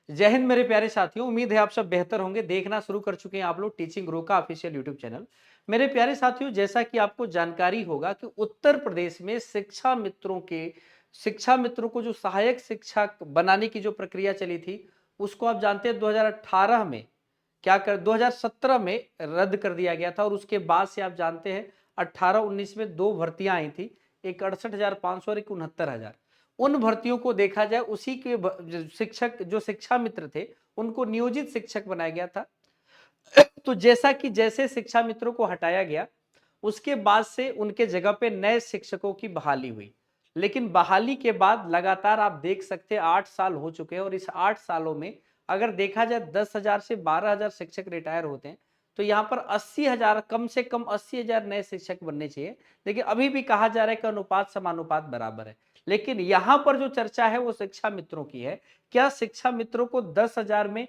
जय हिंद मेरे प्यारे साथियों, उम्मीद है आप सब बेहतर होंगे। देखना शुरू कर चुके हैं आप लोग टीचिंग गुरु का ऑफिशियल यूट्यूब चैनल। मेरे प्यारे साथियों, जैसा कि आपको जानकारी होगा कि उत्तर प्रदेश में शिक्षा मित्रों को जो सहायक शिक्षक बनाने की जो प्रक्रिया चली थी, उसको आप जानते हैं 2018 में 2017 में रद्द कर दिया गया था। और उसके बाद से आप जानते हैं 18-19 में दो भर्तियां आई थी, एक 68,500 और एक 69,000। उन भर्तियों को देखा जाए, उसी के शिक्षक जो शिक्षा मित्र थे उनको नियोजित शिक्षक बनाया गया था। तो जैसे शिक्षा मित्रों को हटाया गया, उसके बाद से उनके जगह पे नए शिक्षकों की बहाली हुई। लेकिन बहाली के बाद लगातार आप देख सकते हैं 8 साल हो चुके हैं, और इस 8 सालों में अगर देखा जाए 10,000 से 12,000 शिक्षक रिटायर होते हैं, तो यहाँ पर 80,000, कम से कम 80,000 नए शिक्षक बनने चाहिए। लेकिन अभी भी कहा जा रहा है कि अनुपात समानुपात बराबर है। लेकिन यहाँ पर जो चर्चा है वो शिक्षा मित्रों की है। क्या शिक्षा मित्रों को 10,000 में,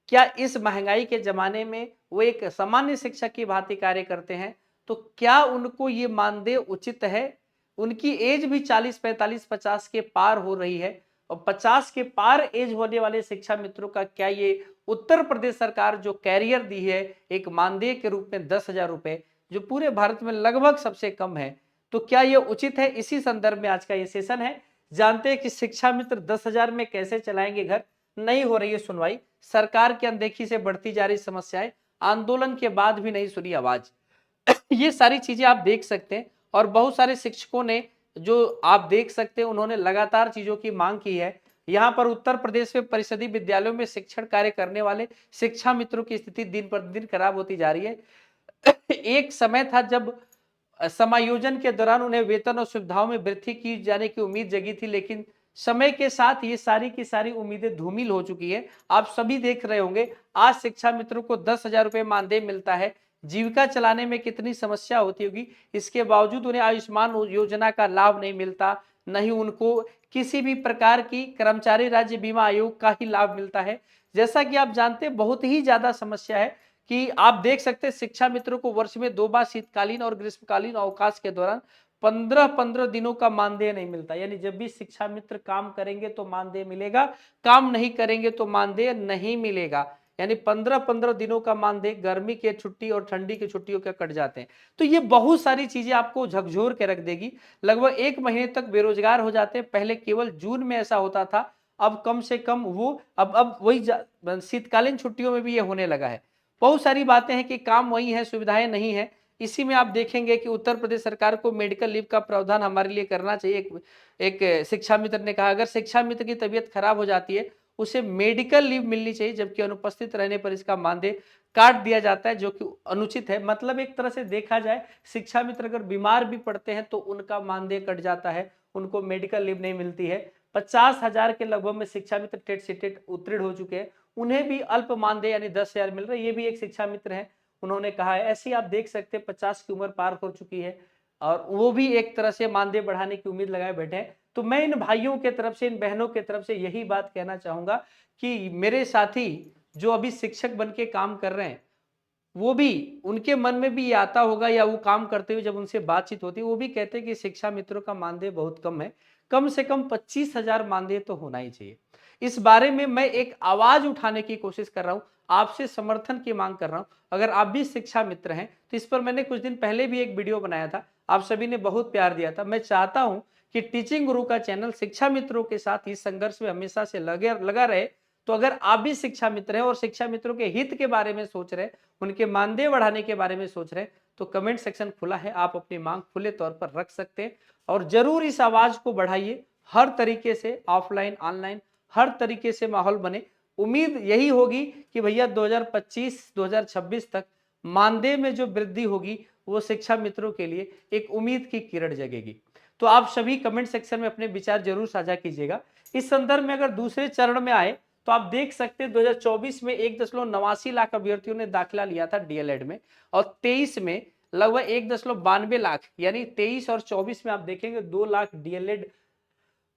क्या इस महंगाई के जमाने में वो एक सामान्य शिक्षक की भांति कार्य करते हैं, तो क्या उनको ये मानदेय उचित है? उनकी एज भी 40, 45, 50 के पार हो रही है, और 50 के पार एज होने वाले शिक्षा मित्रों का क्या ये उत्तर प्रदेश सरकार जो कैरियर दी है एक मानदेय के रूप में 10,000 रुपए, जो पूरे भारत में लगभग सबसे कम है, तो क्या ये उचित है? इसी संदर्भ में आज का ये सेशन है। जानते हैं कि शिक्षा मित्र 10,000 में कैसे चलाएंगे घर। नहीं हो रही है सुनवाई, सरकार की अनदेखी से बढ़ती जा रही समस्याएं, आंदोलन के बाद भी नहीं सुनी आवाज। ये सारी चीजें आप देख सकते हैं। और बहुत सारे शिक्षकों ने, जो आप देख सकते हैं, उन्होंने लगातार चीजों की मांग की है। यहाँ पर उत्तर प्रदेश में परिषदीय विद्यालयों में शिक्षण कार्य करने वाले शिक्षा मित्रों की स्थिति दिन प्रतिदिन खराब होती जा रही है। एक समय था जब समायोजन के दौरान उन्हें वेतन और सुविधाओं में वृद्धि की जाने की उम्मीद जगी थी, लेकिन समय के साथ ये सारी की सारी उम्मीदें धूमिल हो चुकी है। आप सभी देख रहे होंगे, आज शिक्षा मित्रों को 10,000 रुपए मानदेय मिलता है। जीविका चलाने में कितनी समस्या होती होगी, इसके बावजूद उन्हें आयुष्मान योजना का लाभ नहीं मिलता, नहीं उनको किसी भी प्रकार की कर्मचारी राज्य बीमा आयोग का ही लाभ मिलता है। जैसा कि आप जानते हैं, बहुत ही ज्यादा समस्या है कि आप देख सकते हैं शिक्षा मित्रों को वर्ष में 2 बार शीतकालीन और ग्रीष्मकालीन अवकाश के दौरान 15-15 दिनों का मानदेय नहीं मिलता। यानी जब भी शिक्षा मित्र काम करेंगे तो मानदेय मिलेगा, काम नहीं करेंगे तो मानदेय नहीं मिलेगा। यानी 15-15 दिनों का मानदेय गर्मी की छुट्टी और ठंडी की छुट्टियों के कट जाते हैं। तो ये बहुत सारी चीजें आपको झकझोर के रख देगी। लगभग 1 महीने तक बेरोजगार हो जाते हैं। पहले केवल जून में ऐसा होता था, अब कम से कम वो अब वही शीतकालीन छुट्टियों में भी ये होने लगा है। बहुत सारी बातें हैं कि काम वही है, सुविधाएं नहीं है। इसी में आप देखेंगे कि उत्तर प्रदेश सरकार को मेडिकल लीव का प्रावधान हमारे लिए करना चाहिए। एक शिक्षा मित्र ने कहा, अगर शिक्षा मित्र की तबीयत खराब हो जाती है, उसे मेडिकल लीव मिलनी चाहिए, जबकि अनुपस्थित रहने पर इसका मानदेय काट दिया जाता है, जो कि अनुचित है। मतलब एक तरह से देखा जाए, शिक्षा मित्र अगर बीमार भी पड़ते हैं तो उनका मानदेय कट जाता है, उनको मेडिकल लीव नहीं मिलती है। 50,000 के लगभग में शिक्षा मित्र टेट से टेट उत्तीर्ण हो चुके हैं, उन्हें भी अल्प मानदेय यानी 10,000 मिल रहा है। ये भी एक शिक्षा मित्र है, उन्होंने कहा है। ऐसे ही आप देख सकते हैं 50 की उम्र पार हो चुकी है, और वो भी एक तरह से मानदेय बढ़ाने की उम्मीद लगाए बैठे हैं। तो मैं इन भाइयों के तरफ से, इन बहनों के तरफ से यही बात कहना चाहूंगा कि मेरे साथी जो अभी शिक्षक बन के काम कर रहे हैं, वो भी, उनके मन में भी ये आता होगा, या वो काम करते हुए जब उनसे बातचीत होती है, वो भी कहते हैं कि शिक्षा मित्रों का मानदेय बहुत कम है। कम से कम 25,000 मानदेय तो होना ही चाहिए। इस बारे में मैं एक आवाज उठाने की कोशिश कर रहा हूं, आपसे समर्थन की मांग कर रहा हूं। अगर आप भी शिक्षा मित्र हैं तो इस पर मैंने कुछ दिन पहले भी एक वीडियो बनाया था, आप सभी ने बहुत प्यार दिया था। मैं चाहता हूं कि टीचिंग गुरु का चैनल शिक्षा मित्रों के साथ इस संघर्ष में हमेशा से लगा रहे। तो अगर आप भी शिक्षा मित्र हैं और शिक्षा मित्रों के हित के बारे में सोच रहे हैं, उनके मानदेय बढ़ाने के बारे में सोच रहे हैं, तो कमेंट सेक्शन खुला है, आप अपनी मांग खुले तौर पर रख सकते हैं। और जरूर इस आवाज को बढ़ाइए, हर तरीके से, ऑफलाइन ऑनलाइन हर तरीके से माहौल बने। उम्मीद यही होगी कि भैया 2025-2026 तक मानदेय में जो वृद्धि होगी, वो शिक्षा मित्रों के लिए एक उम्मीद की किरण जगेगी। तो आप सभी कमेंट सेक्शन में अपने विचार जरूर साझा कीजिएगा। इस संदर्भ में अगर दूसरे चरण में आए तो आप देख सकते हैं 2024 में 1.89 लाख अभ्यर्थियों ने दाखिला लिया था डीएलएड में, और 23 में लगभग 1.92 लाख, यानी 23 और 24 में आप देखेंगे 2 लाख डीएलएड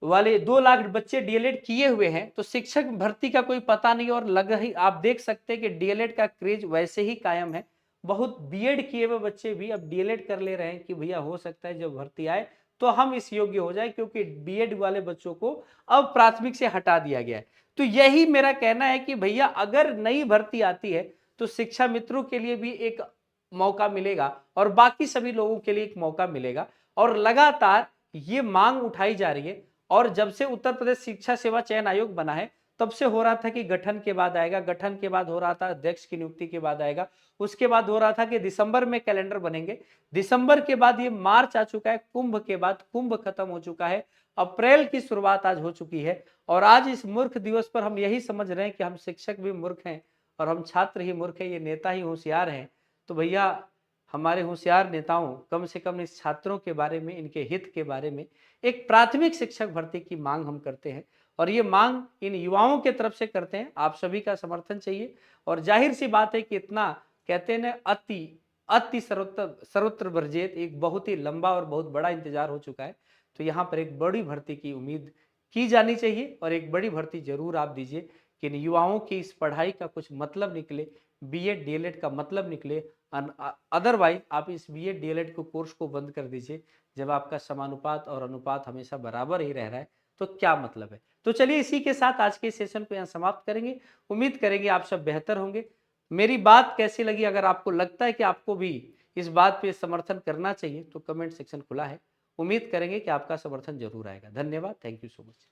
वाले, 2 लाख बच्चे डीएलएड किए हुए हैं। तो शिक्षक भर्ती का कोई पता नहीं, और लग ही आप देख सकते हैं कि डीएलएड का क्रेज वैसे ही कायम है। बहुत बीएड किए हुए बच्चे भी अब डीएलएड कर ले रहे हैं कि भैया हो सकता है जब भर्ती आए तो हम इस योग्य हो जाए, क्योंकि बीएड वाले बच्चों को अब प्राथमिक से हटा दिया गया है। तो यही मेरा कहना है कि भैया अगर नई भर्ती आती है तो शिक्षा मित्रों के लिए भी एक मौका मिलेगा और बाकी सभी लोगों के लिए एक मौका मिलेगा। और लगातार ये मांग उठाई जा रही है और जब से उत्तर प्रदेश शिक्षा सेवा चयन आयोग बना है तब से हो रहा था कि गठन के बाद आएगा, गठन के बाद हो रहा था अध्यक्ष की नियुक्ति के बाद आएगा, उसके बाद हो रहा था कि दिसंबर में कैलेंडर बनेंगे, दिसंबर के बाद ये मार्च आ चुका है, कुंभ के बाद कुंभ खत्म हो चुका है, अप्रैल की शुरुआत आज हो चुकी है। और आज इस मूर्ख दिवस पर हम यही समझ रहे हैं कि हम शिक्षक भी मूर्ख हैं और हम छात्र ही मूर्ख हैं, ये नेता ही होशियार हैं। तो भैया हमारे होशियार नेताओं कम से कम इस छात्रों के बारे में, इनके हित के बारे में एक प्राथमिक शिक्षक भर्ती की मांग हम करते हैं और ये मांग इन युवाओं के तरफ से करते हैं। आप सभी का समर्थन चाहिए और जाहिर सी बात है कि इतना कहते हैं ना अति अति सर्वत्र वर्जित एक बहुत ही लंबा और बहुत बड़ा इंतजार हो चुका है। तो यहाँ पर एक बड़ी भर्ती की उम्मीद की जानी चाहिए और एक बड़ी भर्ती जरूर आप दीजिए कि इन युवाओं की इस पढ़ाई का कुछ मतलब निकले, बीएड डीएलएड का मतलब निकले। अदरवाइज आप इस बीएड डीएलएड को कोर्स को बंद कर दीजिए। जब आपका समानुपात और अनुपात हमेशा बराबर ही रह रहा है तो क्या मतलब है। तो चलिए इसी के साथ आज के सेशन को यहाँ समाप्त करेंगे। उम्मीद करेंगे आप सब बेहतर होंगे। मेरी बात कैसी लगी, अगर आपको लगता है कि आपको भी इस बात पे समर्थन करना चाहिए तो कमेंट सेक्शन खुला है। उम्मीद करेंगे कि आपका समर्थन जरूर आएगा। धन्यवाद, थैंक यू सो मच।